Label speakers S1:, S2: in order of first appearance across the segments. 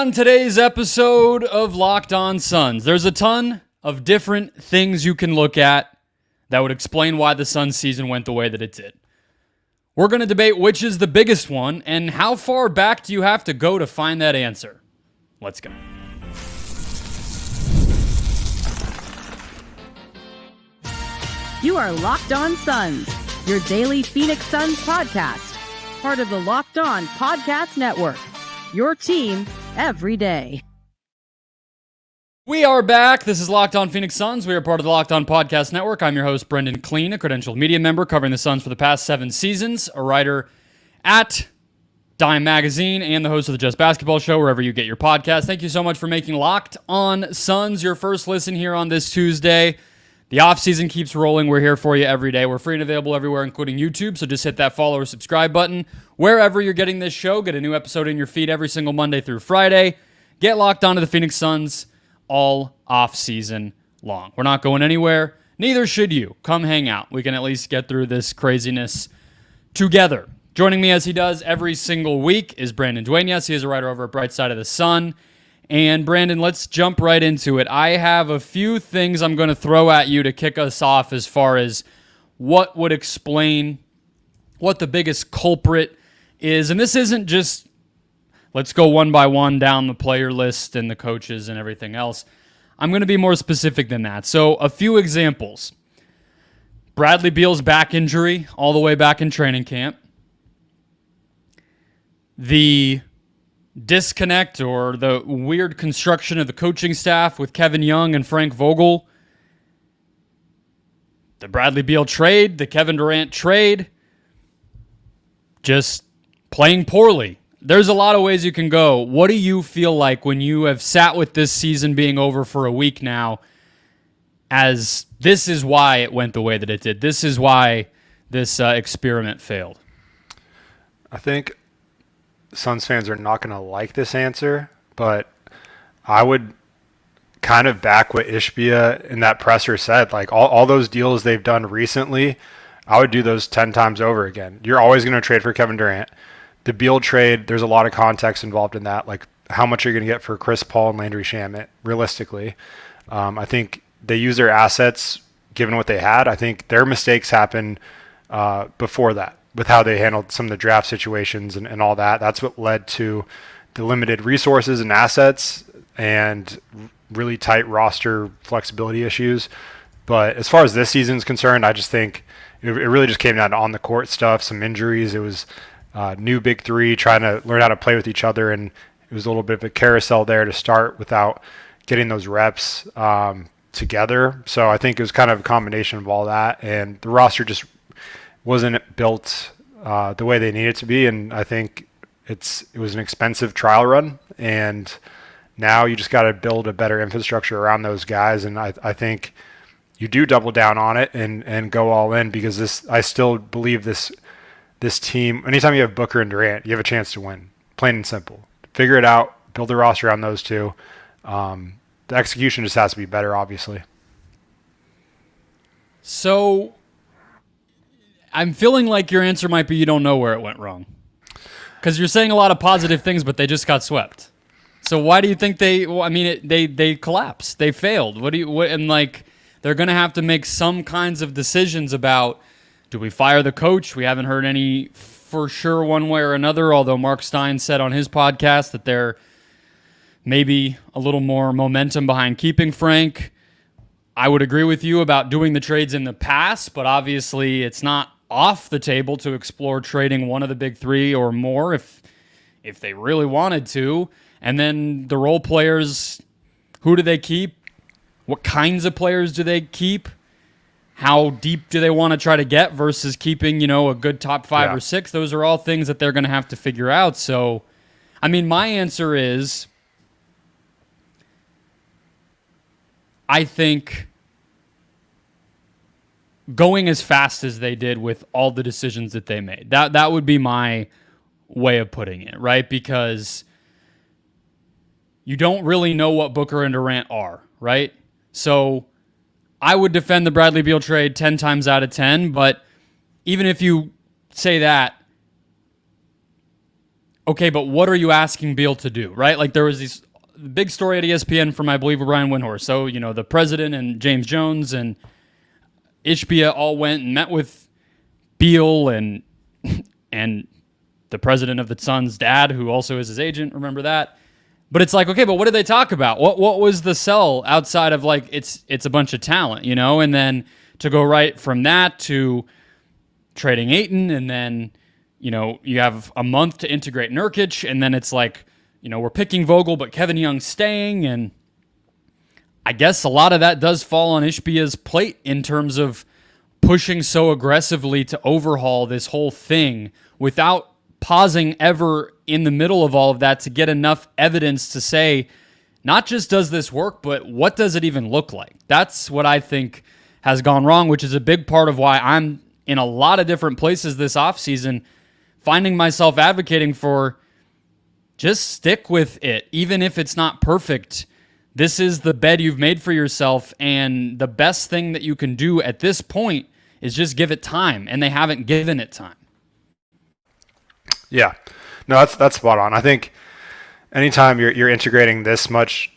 S1: On today's episode of Locked On Suns, there's a ton of different things you can look at that would explain why the Suns season went the way that it did. We're going to debate which is the biggest one and how far back do you have to go to find that answer. Let's go.
S2: You are Locked On Suns, your daily Phoenix Suns podcast, part of the Locked On Podcast Network, your team every day.
S1: We are back. This is Locked On Phoenix Suns. We are part of the Locked On Podcast Network. I'm your host, Brendon Kleen, a credentialed media member covering the Suns for the past 7 seasons, a writer at Dime Magazine, and the host of the Just Basketball Show, wherever you get your podcast. Thank you so much for making Locked On Suns your first listen here on this Tuesday. The offseason keeps rolling. We're here for you every day. We're free and available everywhere, including YouTube, so just hit that follow or subscribe button. Wherever you're getting this show, get a new episode in your feed every single Monday through Friday. Get locked onto the Phoenix Suns all offseason long. We're not going anywhere. Neither should you. Come hang out. We can at least get through this craziness together. Joining me as he does every single week is Brendon Dueñas. He is a writer over at Bright Side of the Sun. And Brendon, let's jump right into it. I have a few things I'm going to throw at you to kick us off as far as what would explain what the biggest culprit is. And this isn't just, let's go one by one down the player list and the coaches and everything else. I'm going to be more specific than that. So a few examples. Bradley Beal's back injury all the way back in training camp. The disconnect or the weird construction of the coaching staff with Kevin Young and Frank Vogel. The Bradley Beal trade, the Kevin Durant trade. Just playing poorly. There's a lot of ways you can go. What do you feel like when you have sat with this season being over for a week now, as this is why it went the way that it did? This is why this experiment failed.
S3: I think Suns fans are not going to like this answer, but I would kind of back what Ishbia in that presser said. Like all those deals they've done recently, I would do those 10 times over again. You're always going to trade for Kevin Durant. The Beal trade, there's a lot of context involved in that, like how much you're going to get for Chris Paul and Landry Shamet, realistically. I think they use their assets given what they had. I think their mistakes happened before that, with how they handled some of the draft situations and all that. That's what led to the limited resources and assets and really tight roster flexibility issues. But as far as this season's concerned, I just think it really just came down to on-the-court stuff, some injuries. It was new big three trying to learn how to play with each other, and it was a little bit of a carousel there to start without getting those reps together. So I think it was kind of a combination of all that, and the roster just wasn't built the way they needed to be, and I think it was an expensive trial run, and now you just got to build a better infrastructure around those guys, and I think you do double down on it and go all in, because I still believe this team, anytime you have Booker and Durant, you have a chance to win, plain and simple. Figure it out, build a roster around those two. The execution just has to be better, obviously.
S1: So I'm feeling like your answer might be you don't know where it went wrong, because you're saying a lot of positive things, but they just got swept. So why do you think they collapsed? They failed. And they're going to have to make some kinds of decisions about, do we fire the coach? We haven't heard any for sure one way or another, although Mark Stein said on his podcast that there may be a little more momentum behind keeping Frank. I would agree with you about doing the trades in the past, but obviously it's not off the table to explore trading one of the big three or more if they really wanted to. And then the role players, who do they keep? What kinds of players do they keep? How deep do they want to try to get versus keeping, a good top 5 or 6? Those are all things that they're going to have to figure out. So, my answer is, I think going as fast as they did with all the decisions that they made. That would be my way of putting it, right? Because you don't really know what Booker and Durant are, right? So I would defend the Bradley Beal trade 10 times out of 10, but even if you say that, okay, but what are you asking Beal to do, right? Like there was this big story at ESPN from, I believe, Brian Windhorst. So, the president and James Jones and Ishbia all went and met with Beal and the president of the Suns' dad, who also is his agent. Remember that? But it's like, okay, but what did they talk about? What was the sell outside of like it's a bunch of talent, and then to go right from that to trading Ayton, and then you have a month to integrate Nurkic, and then it's like we're picking Vogel, but Kevin Young's staying, and I guess a lot of that does fall on Ishbia's plate in terms of pushing so aggressively to overhaul this whole thing without pausing ever in the middle of all of that to get enough evidence to say, not just does this work, but what does it even look like? That's what I think has gone wrong, which is a big part of why I'm in a lot of different places this offseason, finding myself advocating for just stick with it, even if it's not perfect. This is the bed you've made for yourself, and the best thing that you can do at this point is just give it time, and they haven't given it time.
S3: Yeah, no, that's spot on. I think anytime you're integrating this much,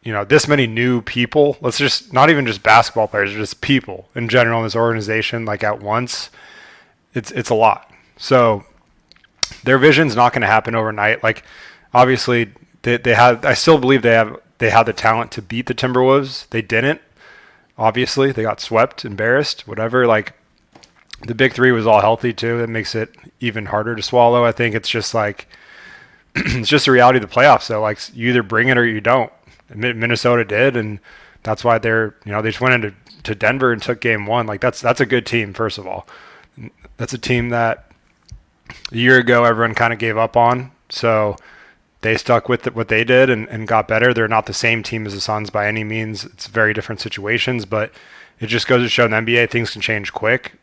S3: this many new people, let's just not even just basketball players, just people in general in this organization, like at once, it's a lot. So their vision's not going to happen overnight. Like obviously they had, I still believe they had the talent to beat the Timberwolves. They didn't. Obviously, they got swept, embarrassed, whatever. Like the big three was all healthy too. That makes it even harder to swallow. I think it's just like it's just the reality of the playoffs. So like you either bring it or you don't. Minnesota did, and that's why they just went into Denver and took game one. Like that's a good team. First of all, that's a team that a year ago everyone kind of gave up on. So they stuck with what they did and got better. They're not the same team as the Suns by any means. It's very different situations, but it just goes to show in the NBA things can change quick.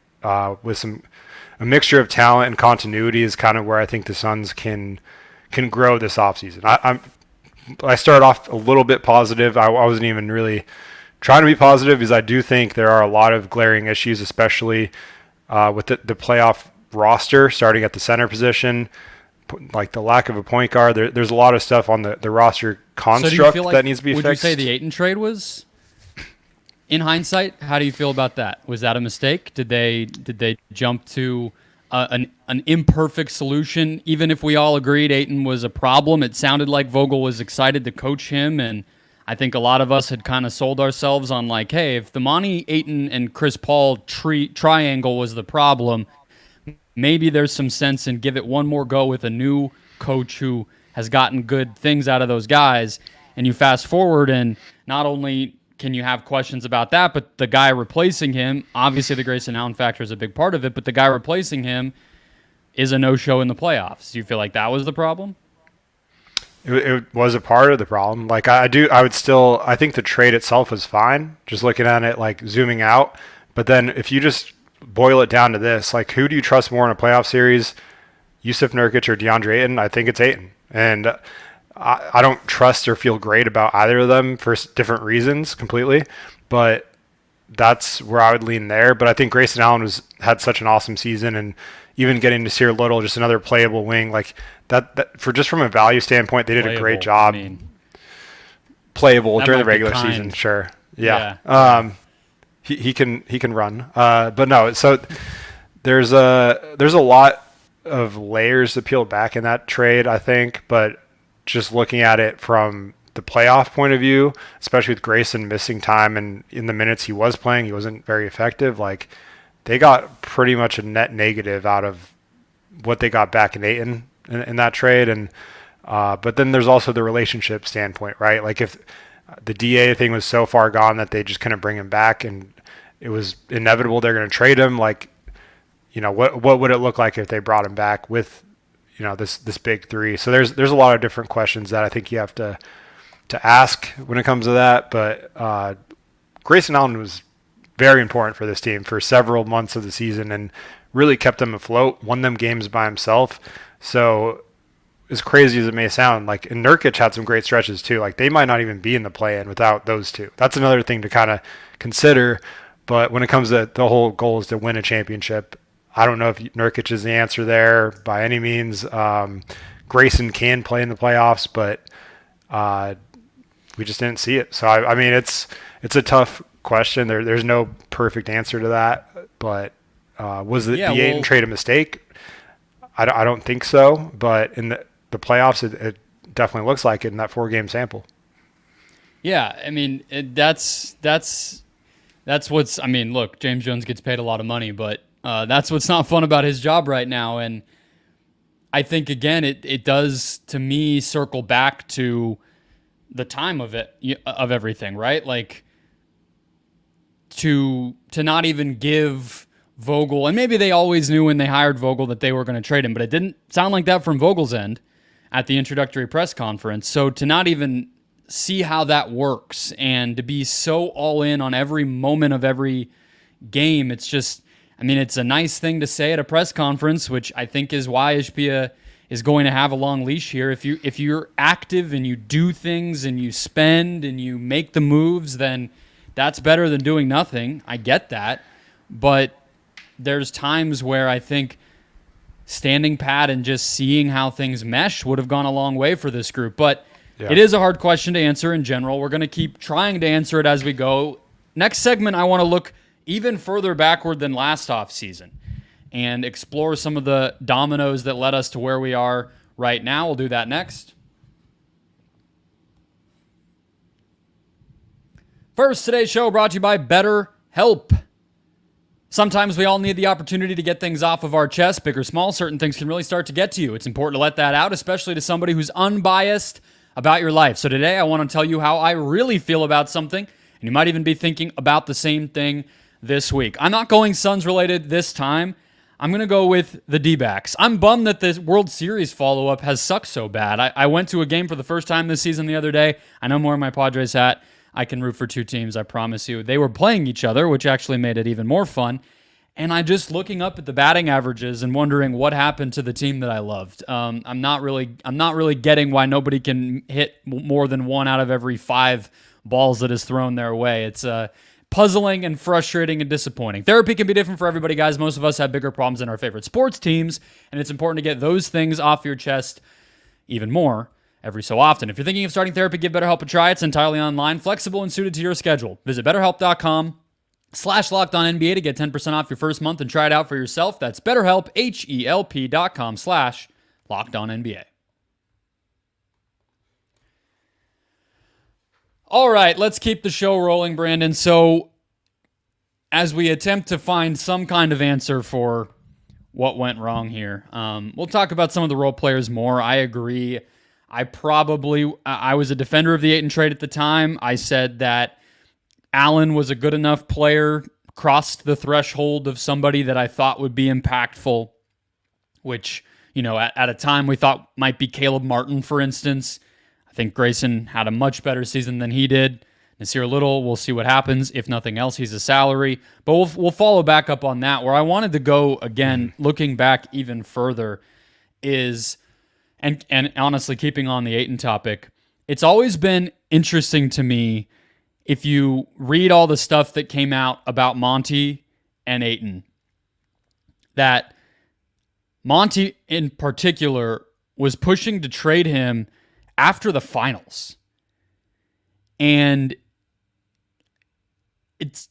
S3: With a mixture of talent and continuity is kind of where I think the Suns can grow this offseason. I started off a little bit positive. I wasn't even really trying to be positive because I do think there are a lot of glaring issues, especially with the playoff roster starting at the center position, like the lack of a point guard. There's a lot of stuff on the roster construct that needs to be fixed.
S1: Would you say the Ayton trade was, in hindsight, how do you feel about that? Was that a mistake? Did they jump to an imperfect solution? Even if we all agreed Ayton was a problem, it sounded like Vogel was excited to coach him, and I think a lot of us had kind of sold ourselves on like, hey, if the Monty, Ayton, and Chris Paul triangle was the problem, maybe there's some sense in give it one more go with a new coach who has gotten good things out of those guys. And you fast forward, and not only can you have questions about that, but the guy replacing him, obviously the Grayson Allen factor is a big part of it, but the guy replacing him is a no-show in the playoffs. Do you feel like that was the problem?
S3: It was a part of the problem. Like I think the trade itself was fine, just looking at it, like zooming out. But then if you just boil it down to this, like who do you trust more in a playoff series, Yusuf Nurkic or DeAndre Ayton? I think it's Ayton. And I don't trust or feel great about either of them for different reasons completely, but that's where I would lean there. But I think Grayson Allen had such an awesome season, and even getting to see Little, just another playable wing, like that for just from a value standpoint, they did a great job. Playable during the regular season, sure. Yeah. He can run. But no, so there's a lot of layers to peel back in that trade, I think, but just looking at it from the playoff point of view, especially with Grayson missing time and in the minutes he was playing, he wasn't very effective. Like they got pretty much a net negative out of what they got back in Ayton in that trade. And but then there's also the relationship standpoint, right? Like if the DA thing was so far gone that they just couldn't bring him back, and it was inevitable they're going to trade him. Like, what would it look like if they brought him back with, this big three? So there's a lot of different questions that I think you have to ask when it comes to that. But Grayson Allen was very important for this team for several months of the season and really kept them afloat, won them games by himself. So as crazy as it may sound, like, and Nurkic had some great stretches too. Like they might not even be in the play-in without those two. That's another thing to kind of consider. But when it comes to the whole goal is to win a championship, I don't know if Nurkic is the answer there by any means. Grayson can play in the playoffs, but we just didn't see it. So I mean, it's a tough question. There's no perfect answer to that. But was the Ayton trade a mistake? I don't think so. But in the playoffs, it definitely looks like it in that 4-game sample.
S1: Yeah, I mean, that's what's. I mean, look, James Jones gets paid a lot of money, but that's what's not fun about his job right now. And I think, again, it does, to me, circle back to the time of everything, right? Like, to not even give Vogel, and maybe they always knew when they hired Vogel that they were going to trade him, but it didn't sound like that from Vogel's end at the introductory press conference. So to not even see how that works and to be so all in on every moment of every game, it's just, I mean, it's a nice thing to say at a press conference, which I think is why Ishbia is going to have a long leash here. If you're active and you do things and you spend and you make the moves, then that's better than doing nothing. I get that. But there's times where I think standing pat and just seeing how things mesh would have gone a long way for this group. But it is a hard question to answer in general. We're going to keep trying to answer it as we go. Next segment, I want to look even further backward than last offseason and explore some of the dominoes that led us to where we are right now. We'll do that next. First, today's show brought to you by Betterhelp. Sometimes we all need the opportunity to get things off of our chest, big or small. Certain things can really start to get to you. It's important to let that out, especially to somebody who's unbiased about your life. So today I want to tell you how I really feel about something, and you might even be thinking about the same thing this week. I'm not going Suns related this time. I'm going to go with the D-backs. I'm bummed that this World Series follow-up has sucked so bad. I went to a game for the first time this season the other day. I know more in my Padres hat. I can root for two teams, I promise you. They were playing each other, which actually made it even more fun. And I just looking up at the batting averages and wondering what happened to the team that I loved. I'm not really getting why nobody can hit more than 1 out of every 5 balls that is thrown their way. It's puzzling and frustrating and disappointing. Therapy can be different for everybody, guys. Most of us have bigger problems than our favorite sports teams, and it's important to get those things off your chest even more every so often. If you're thinking of starting therapy, give BetterHelp a try. It's entirely online, flexible, and suited to your schedule. Visit BetterHelp.com/LockedOnNBA to get 10% off your first month and try it out for yourself. That's BetterHelp, HELP.com/LockedOnNBA. All right, let's keep the show rolling, Brandon. So as we attempt to find some kind of answer for what went wrong here, we'll talk about some of the role players more. I agree. I was a defender of the Ayton trade at the time. I said that Allen was a good enough player, crossed the threshold of somebody that I thought would be impactful, which, at a time we thought might be Caleb Martin, for instance. I think Grayson had a much better season than he did. Nasir Little, we'll see what happens. If nothing else, he's a salary. But we'll follow back up on that. Where I wanted to go, again, looking back even further, is, and honestly, keeping on the Ayton topic, it's always been interesting to me if you read all the stuff that came out about Monty and Ayton, that Monty in particular was pushing to trade him after the finals. And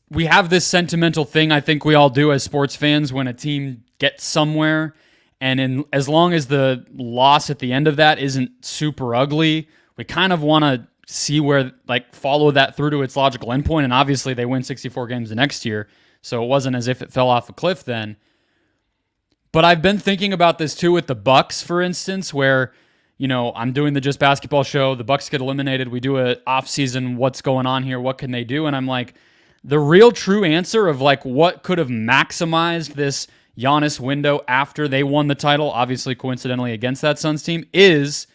S1: we have this sentimental thing I think we all do as sports fans when a team gets somewhere, and as long as the loss at the end of that isn't super ugly, we kind of want to see where, follow that through to its logical endpoint. And obviously they win 64 games the next year, so it wasn't as if it fell off a cliff then. But I've been thinking about this too with the Bucks, for instance, where, I'm doing the Just Basketball show, the Bucks get eliminated, we do a off-season, what's going on here, what can they do? And I'm like, the real true answer of what could have maximized this Giannis window after they won the title, obviously coincidentally against that Suns team, is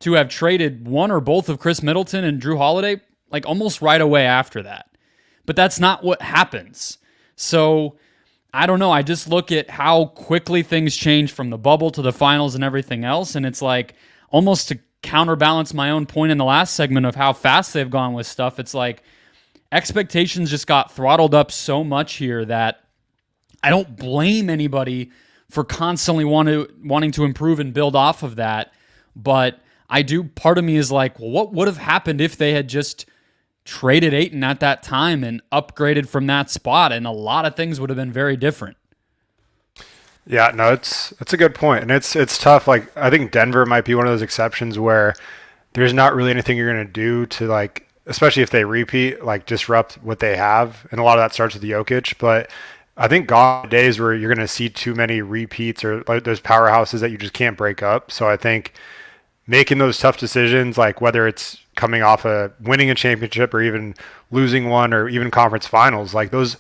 S1: to have traded one or both of Chris Middleton and Drew Holiday almost right away after that. But that's not what happens. So I don't know. I just look at how quickly things change from the bubble to the finals and everything else, and it's almost to counterbalance my own point in the last segment of how fast they've gone with stuff. It's expectations just got throttled up so much here that I don't blame anybody for constantly wanting to improve and build off of that. But part of me is like, well, what would have happened if they had just traded Ayton at that time and upgraded from that spot? And a lot of things would have been very different.
S3: Yeah, no, it's a good point. And it's tough. Like, I think Denver might be one of those exceptions where there's not really anything you're going to do to, like, especially if they repeat, like, disrupt what they have. And a lot of that starts with Jokic. But I think gone are days where you're going to see too many repeats or like those powerhouses that you just can't break up. So I think making those tough decisions, like whether it's coming off winning a championship or even losing one or even conference finals, like those,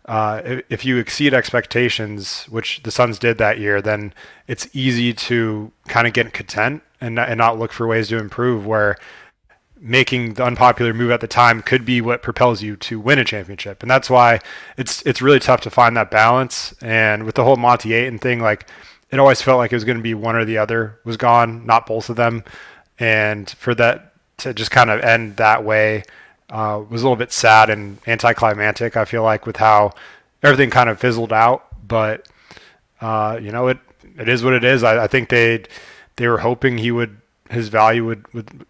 S3: if you exceed expectations, which the Suns did that year, then it's easy to kind of get content and not look for ways to improve, where making the unpopular move at the time could be what propels you to win a championship. And that's why it's really tough to find that balance. And with the whole Monty Ayton thing, like, it always felt like it was going to be one or the other was gone, not both of them. And for that to just kind of end that way was a little bit sad and anticlimactic, I feel like, with how everything kind of fizzled out. But, it is what it is. I think they were hoping his value would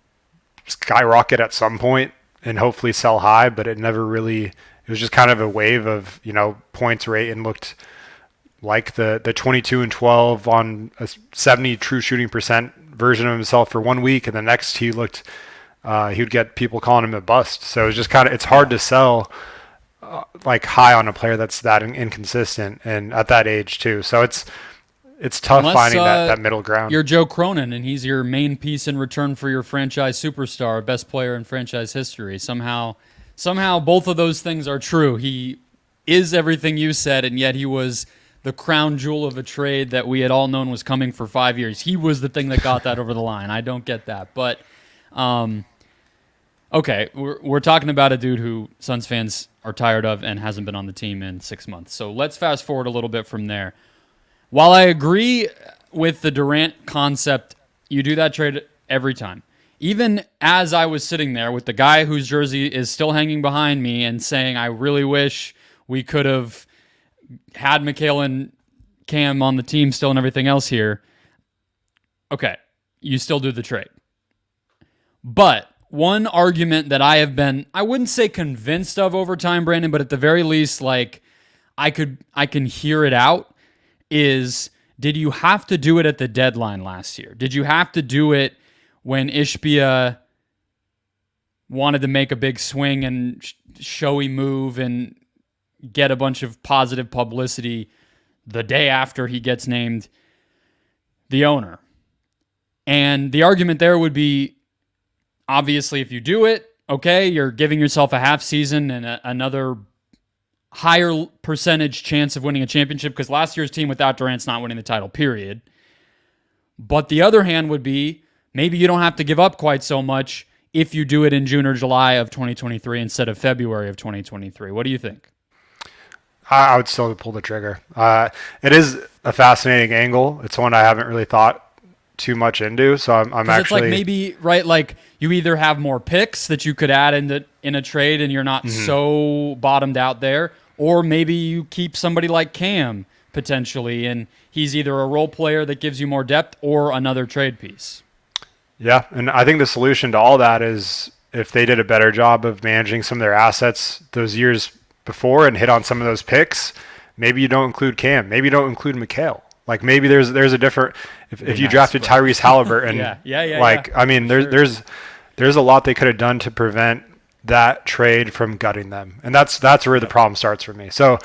S3: skyrocket at some point and hopefully sell high, but it never really, it was just kind of a wave of, points rate, and looked like the 22 and 12 on a 70 true shooting percent version of himself for 1 week. And the next he looked, he would get people calling him a bust. So it's just it's hard to sell like high on a player that's that inconsistent and at that age too. So it's tough finding that middle ground.
S1: You're Joe Cronin, and he's your main piece in return for your franchise superstar, best player in franchise history. Somehow both of those things are true. He is everything you said, and yet he was the crown jewel of a trade that we had all known was coming for 5 years. He was the thing that got that over the line. I don't get that. But, okay, we're talking about a dude who Suns fans are tired of and hasn't been on the team in 6 months. So let's fast forward a little bit from there. While I agree with the Durant concept, you do that trade every time. Even as I was sitting there with the guy whose jersey is still hanging behind me and saying, I really wish we could have had Mikhail and Cam on the team still and everything else here. Okay, you still do the trade. But one argument that I have been, I wouldn't say convinced of over time, Brandon, but at the very least, like, I can hear it out, is, did you have to do it at the deadline last year? Did you have to do it when Ishbia wanted to make a big swing and showy move and get a bunch of positive publicity the day after he gets named the owner? And the argument there would be, obviously, if you do it, okay, you're giving yourself a half season and another higher percentage chance of winning a championship, because last year's team without Durant's not winning the title, period. But the other hand would be, maybe you don't have to give up quite so much if you do it in June or July of 2023 instead of February of 2023. What do you think?
S3: I would still pull the trigger. It is a fascinating angle. It's one I haven't really thought too much into, so I'm actually...
S1: It's like maybe, right, like you either have more picks that you could add in a trade and you're not so bottomed out there, or maybe you keep somebody like Cam potentially, and he's either a role player that gives you more depth or another trade piece.
S3: Yeah, and I think the solution to all that is if they did a better job of managing some of their assets those years before and hit on some of those picks, maybe you don't include Cam. Maybe you don't include Mikhail. Like, maybe there's a different, if you drafted Tyrese Halliburton, I mean, there's a lot they could have done to prevent that trade from gutting them. And that's where the problem starts for me. So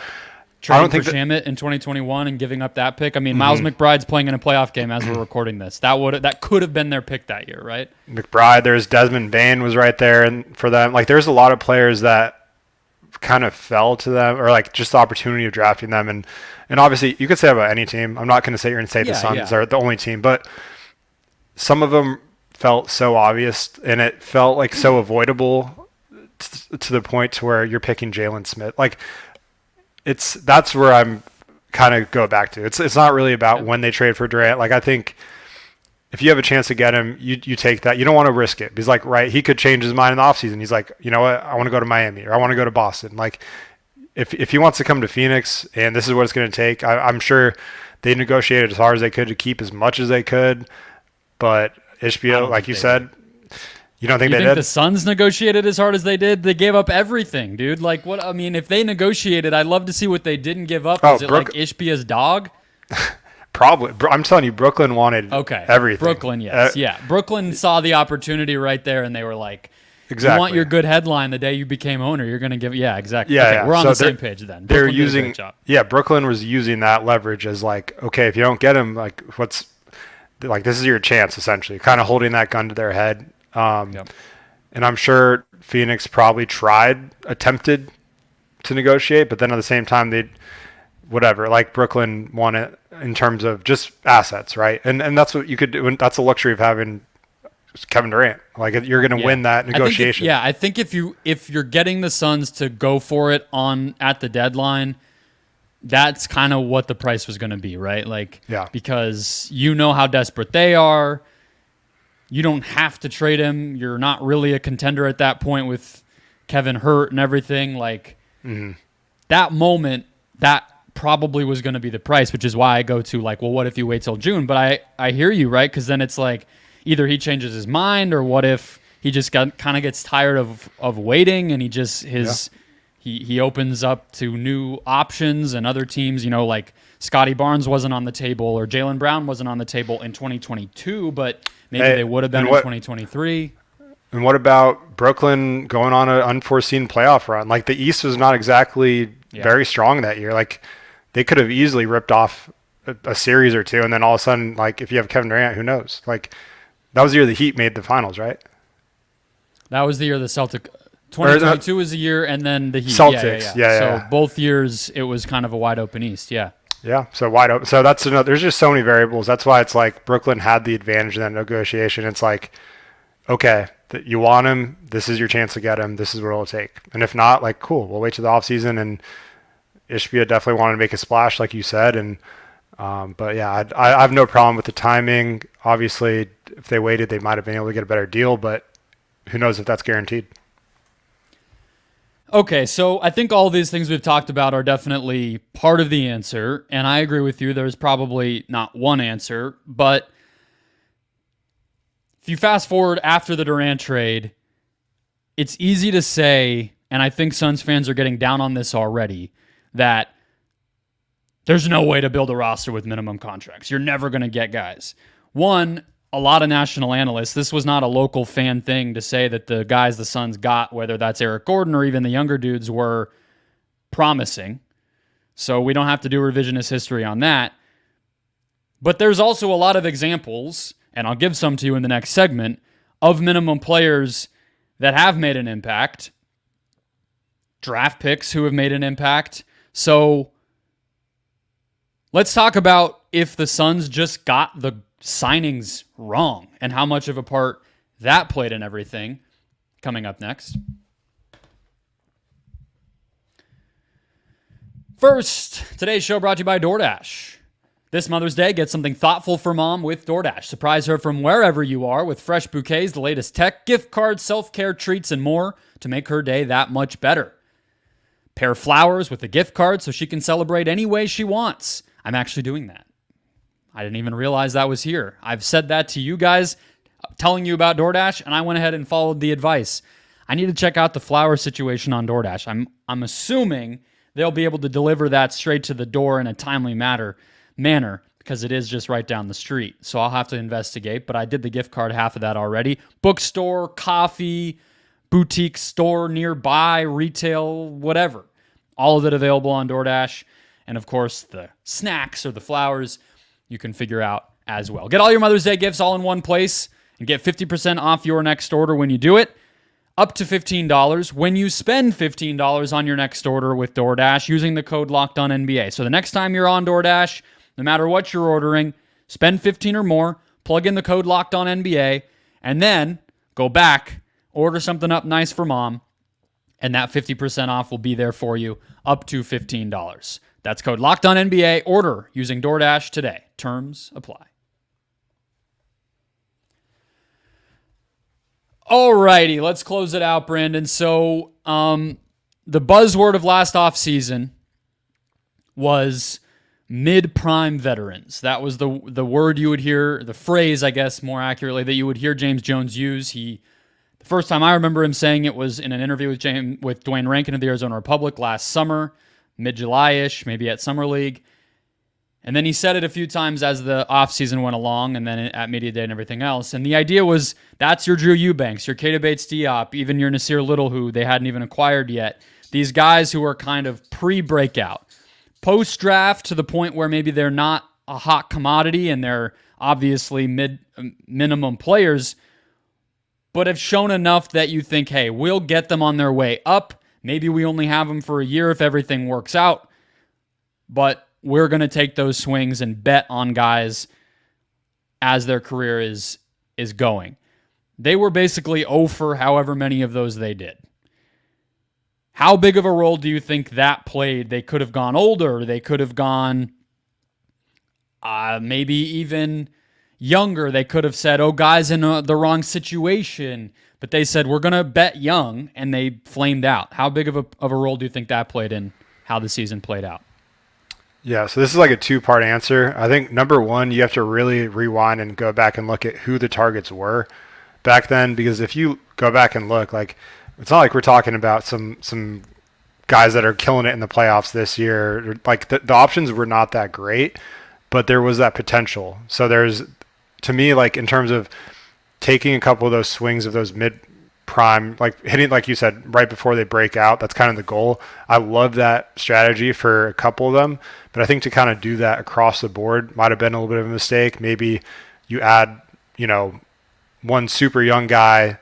S1: trading I don't think for Shamet in 2021 and giving up that pick. I mean, Miles McBride's playing in a playoff game as we're recording this. That could have been their pick that year, right?
S3: McBride, there's Desmond Bane was right there, and for them, like, there's a lot of players that kind of fell to them, or like just the opportunity of drafting them. And obviously you could say about any team. I'm not going to sit here and say the Suns are the only team, but some of them felt so obvious and it felt like so avoidable to the point to where you're picking Jalen Smith. Like, that's where I'm kind of go back to. It's not really about when they trade for Durant. Like, I think if you have a chance to get him, you take that. You don't want to risk it. He's like, right, he could change his mind in the offseason. He's like, you know what, I want to go to Miami, or I want to go to Boston. Like, if he wants to come to Phoenix and this is what it's going to take, I'm sure they negotiated as hard as they could to keep as much as they could. But Ishbia, like you said, you don't think
S1: you
S3: they
S1: think
S3: did?
S1: the Suns negotiated as hard as they did? They gave up everything, dude. Like, what? I mean, if they negotiated, I'd love to see what they didn't give up. Was it like Ishbia's dog?
S3: Probably. I'm telling you, Brooklyn wanted everything.
S1: Brooklyn, yes. Yeah. Brooklyn saw the opportunity right there, and they were like,
S3: exactly.
S1: You want your good headline the day you became owner. You're going to give – yeah, exactly.
S3: Yeah,
S1: okay, we're on the same page then.
S3: They're using – yeah, Brooklyn was using that leverage as like, okay, if you don't get him, like what's – like this is your chance essentially, kind of holding that gun to their head. And I'm sure Phoenix probably attempted to negotiate, but then at the same time they – whatever, like Brooklyn won it in terms of just assets, right? And that's what you could do. That's the luxury of having Kevin Durant. Like you're going to win that negotiation.
S1: I think if you're getting the Suns to go for it at the deadline, that's kind of what the price was going to be, right? Like, because you know how desperate they are. You don't have to trade him. You're not really a contender at that point with Kevin hurt and everything. Like that moment, that probably was going to be the price, which is why I go to like, well, what if you wait till June? But I hear you, right? Because then it's like either he changes his mind, or what if he just kind of gets tired of waiting, and he opens up to new options and other teams. You know, like Scotty Barnes wasn't on the table, or Jaylen Brown wasn't on the table in 2022, but maybe they would have been in 2023.
S3: And what about Brooklyn going on an unforeseen playoff run? Like the East was not exactly very strong that year. Like they could have easily ripped off a series or two, and then all of a sudden, like if you have Kevin Durant, who knows? Like that was the year the Heat made the finals, right?
S1: That was the year the Celtic. 2022 was the year, and then the Heat.
S3: Celtics,
S1: So both years it was kind of a wide open East, yeah.
S3: Yeah, so wide open. So that's another. There's just so many variables. That's why it's like Brooklyn had the advantage in that negotiation. It's like, okay, you want him. This is your chance to get him. This is what it'll take. And if not, like, cool, we'll wait till the offseason. And Ishbia definitely wanted to make a splash, like you said. And but yeah, I have no problem with the timing. Obviously, if they waited, they might have been able to get a better deal. But who knows if that's guaranteed?
S1: Okay, so I think all these things we've talked about are definitely part of the answer, and I agree with you. There's probably not one answer, but if you fast forward after the Durant trade, it's easy to say, and I think Suns fans are getting down on this already, that there's no way to build a roster with minimum contracts. You're never going to get guys. One, a lot of national analysts, this was not a local fan thing to say that the guys the Suns got, whether that's Eric Gordon or even the younger dudes, were promising. So we don't have to do revisionist history on that. But there's also a lot of examples, and I'll give some to you in the next segment, of minimum players that have made an impact, draft picks who have made an impact. So let's talk about if the Suns just got the signings wrong and how much of a part that played in everything. Coming up next. First, today's show brought to you by DoorDash. This Mother's Day, get something thoughtful for mom with DoorDash. Surprise her from wherever you are with fresh bouquets, the latest tech, gift cards, self-care treats, and more to make her day that much better. Pair flowers with a gift card so she can celebrate any way she wants. I'm actually doing that. I didn't even realize that was here. I've said that to you guys, telling you about DoorDash, and I went ahead and followed the advice. I need to check out the flower situation on DoorDash. I'm assuming they'll be able to deliver that straight to the door in a timely manner because it is just right down the street. So I'll have to investigate, but I did the gift card half of that already. Bookstore, coffee, boutique store nearby, retail, whatever. All of it available on DoorDash. And of course, the snacks or the flowers you can figure out as well. Get all your Mother's Day gifts all in one place and get 50% off your next order when you do it. Up to $15 when you spend $15 on your next order with DoorDash using the code LOCKEDONNBA. So the next time you're on DoorDash, no matter what you're ordering, spend $15 or more, plug in the code LOCKEDONNBA, and then go back, order something up nice for mom, and that 50% off will be there for you up to $15. That's code LOCKEDONNBA. Order using DoorDash today. Terms apply. Alrighty, let's close it out, Brandon. So the buzzword of last offseason was mid-prime veterans. That was the word you would hear, the phrase, I guess, more accurately, that you would hear James Jones use. The first time I remember him saying it was in an interview with Dwayne Rankin of the Arizona Republic last summer, mid-July-ish, maybe at Summer League. And then he said it a few times as the offseason went along and then at Media Day and everything else. And the idea was that's your Drew Eubanks, your Keita Bates-Diop, even your Nasir Little, who they hadn't even acquired yet. These guys who are kind of pre-breakout. Post-draft to the point where maybe they're not a hot commodity and they're obviously minimum players, but have shown enough that you think, hey, we'll get them on their way up. Maybe we only have them for a year if everything works out. But we're going to take those swings and bet on guys as their career is going. They were basically 0 for however many of those they did. How big of a role do you think that played? They could have gone older. They could have gone maybe even younger. They could have said, oh, guys in the wrong situation. But they said, we're going to bet young, and they flamed out. How big of a role do you think that played in how the season played out?
S3: Yeah, so this is like a two-part answer. I think number one, you have to really rewind and go back and look at who the targets were back then, because if you go back and look, like it's not like we're talking about some guys that are killing it in the playoffs this year. Like the options were not that great, but there was that potential. So there's, to me, like in terms of taking a couple of those swings of those mid-prime, like hitting, like you said, right before they break out, that's kind of the goal. I love that strategy for a couple of them, but I think to kind of do that across the board might have been a little bit of a mistake. Maybe you add, one super young guy,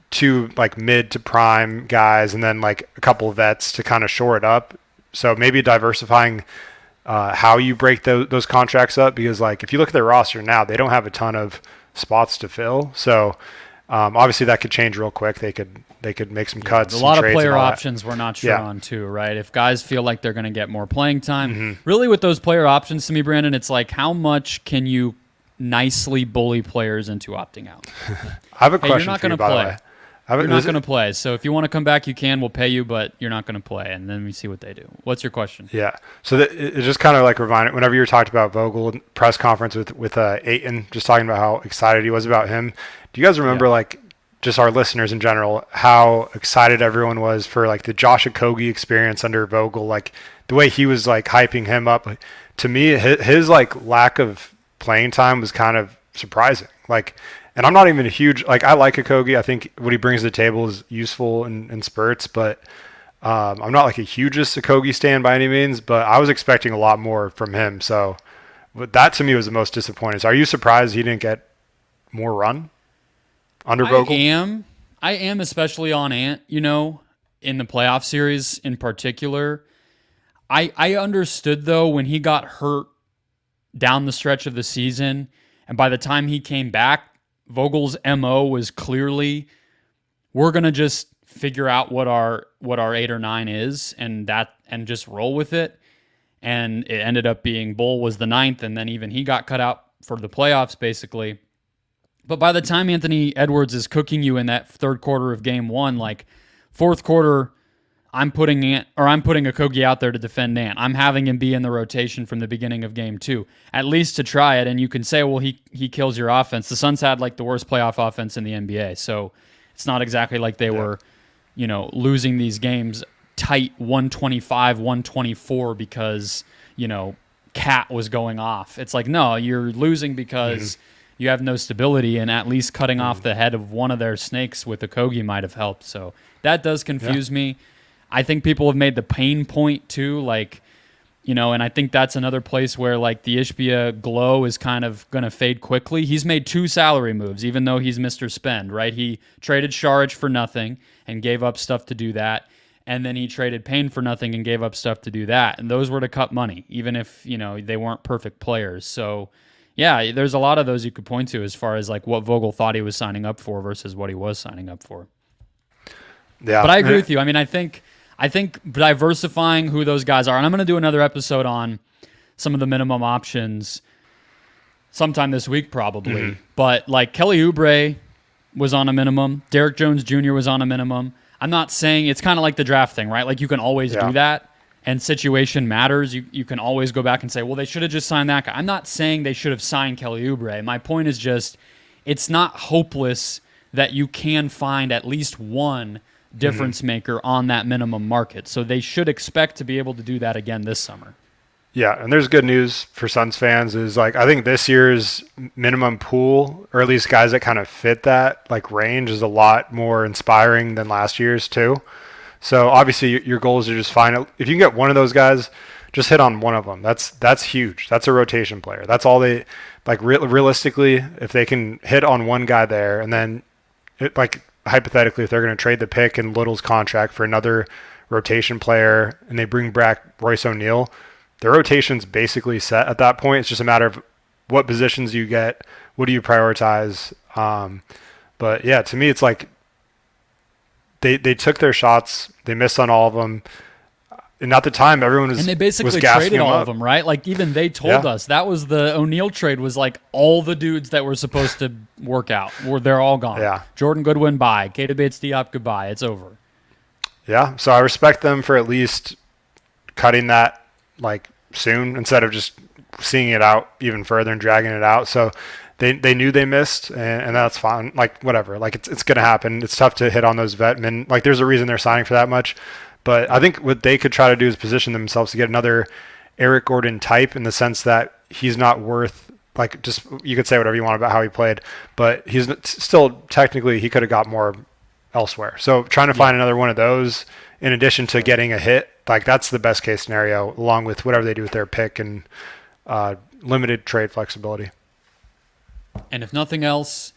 S3: two like mid to prime guys, and then like a couple of vets to kind of shore it up. So maybe diversifying how you break those contracts up, because like if you look at their roster now, they don't have a ton of spots to fill. So obviously that could change real quick. They could make some cuts.
S1: A lot of player options we're not sure on too, right? If guys feel like they're going to get more playing time, really with those player options, to me, Brandon, it's like how much can you nicely bully players into opting out?
S3: I have a question
S1: you're not
S3: for you,
S1: by
S3: the way.
S1: You're not going to play. So if you want to come back, you can. We'll pay you, but you're not going to play. And then we see what they do. What's your question?
S3: Yeah. So it just kind of like reminded, whenever you were talking about Vogel press conference with Ayton, just talking about how excited he was about him. Do you guys remember like just our listeners in general, how excited everyone was for like the Josh Okogie experience under Vogel, like the way he was like hyping him up? To me, his like lack of playing time was kind of surprising. Like, and I'm not even a huge, like, I like Okogie. I think what he brings to the table is useful in spurts, but I'm not like a hugest Okogie stan by any means, but I was expecting a lot more from him. So that to me was the most disappointing. So are you surprised he didn't get more run under Vogel?
S1: I am, especially on Ant, in the playoff series in particular. I understood, though, when he got hurt down the stretch of the season, and by the time he came back, Vogel's MO was clearly, we're going to just figure out what our 8 or 9 is and just roll with it. And it ended up being Bull was the 9th, and then even he got cut out for the playoffs, basically. But by the time Anthony Edwards is cooking you in that third quarter of game 1, like fourth quarter, I'm putting Okogie out there to defend Ant. I'm having him be in the rotation from the beginning of game 2, at least to try it. And you can say, well, he kills your offense. The Suns had like the worst playoff offense in the NBA, so it's not exactly like they were, losing these games tight 125, 124 because, Cat was going off. It's like, no, you're losing because you have no stability, and at least cutting off the head of one of their snakes with Okogie might have helped. So that does confuse me. I think people have made the pain point too, like, and I think that's another place where like the Ishbia glow is kind of going to fade quickly. He's made 2 salary moves, even though he's Mr. Spend, right? He traded Saric for nothing and gave up stuff to do that. And then he traded Payne for nothing and gave up stuff to do that. And those were to cut money, even if, they weren't perfect players. So yeah, there's a lot of those you could point to as far as like what Vogel thought he was signing up for versus what he was signing up for. Yeah. But I agree with you. I mean, I think diversifying who those guys are, and I'm going to do another episode on some of the minimum options sometime this week probably, but like Kelly Oubre was on a minimum. Derrick Jones Jr. was on a minimum. I'm not saying it's kind of like the draft thing, right? Like you can always do that. and situation matters, you can always go back and say, well, they should have just signed that guy. I'm not saying they should have signed Kelly Oubre. My point is just, it's not hopeless that you can find at least one difference maker on that minimum market. So they should expect to be able to do that again this summer.
S3: Yeah, and there's good news for Suns fans is like I think this year's minimum pool, or at least guys that kind of fit that like range, is a lot more inspiring than last year's too. So obviously your goals are just find if you can get one of those guys, just hit on one of them. That's huge. That's a rotation player. That's all they like. Realistically, if they can hit on one guy there, and then like hypothetically, if they're going to trade the pick and Little's contract for another rotation player, and they bring back Royce O'Neal, their rotation's basically set at that point. It's just a matter of what positions you get, what do you prioritize. But yeah, to me, it's like they took their shots, they missed on all of them, and at the time, everyone was
S1: and they basically
S3: was gassing
S1: traded all
S3: up.
S1: of them, right? Like even they told us that was the O'Neal trade was like all the dudes that were supposed to work out, they're all gone.
S3: Yeah.
S1: Jordan Goodwin, bye. Keita Bates-Diop, goodbye. It's over.
S3: Yeah, so I respect them for at least cutting that like soon instead of just seeing it out even further and dragging it out. So they knew they missed, and that's fine. Like whatever, like it's gonna happen. It's tough to hit on those vet men. Like there's a reason they're signing for that much. But I think what they could try to do is position themselves to get another Eric Gordon type, in the sense that he's not worth like, just you could say whatever you want about how he played, but he's still technically he could have got more elsewhere. So trying to find another one of those in addition to getting a hit, like that's the best case scenario, along with whatever they do with their pick and limited trade flexibility.
S1: And if nothing else,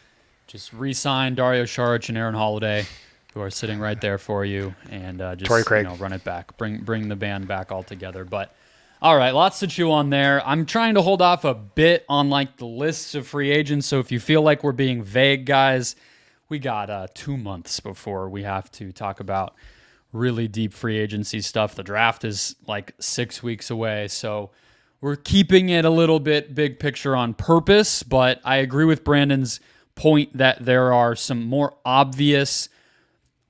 S1: just re-sign Dario Saric and Aaron Holiday, who are sitting right there for you, and just run it back, bring the band back all together. But all right, lots to chew on there. I'm trying to hold off a bit on like the lists of free agents. So if you feel like we're being vague, guys, we got 2 months before we have to talk about really deep free agency stuff. The draft is like 6 weeks away, so we're keeping it a little bit big picture on purpose. But I agree with Brandon's point that there are some more obvious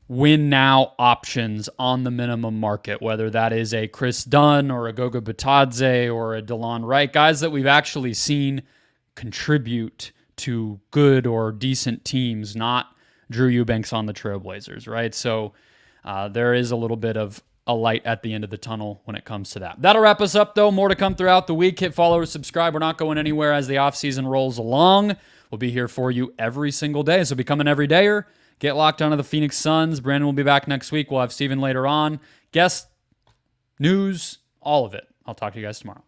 S1: win now options on the minimum market, whether that is a Chris Dunn or a Goga Bitadze or a DeLon Wright, guys that we've actually seen contribute to good or decent teams, not Drew Eubanks on the Trailblazers, right? So there is a little bit of a light at the end of the tunnel when it comes to that. That'll wrap us up, though. More to come throughout the week. Hit follow or subscribe. We're not going anywhere as the offseason rolls along. We'll be here for you every single day, so become an everydayer. Get locked onto the Phoenix Suns. Brandon will be back next week. We'll have Steven later on. Guest, news, all of it. I'll talk to you guys tomorrow.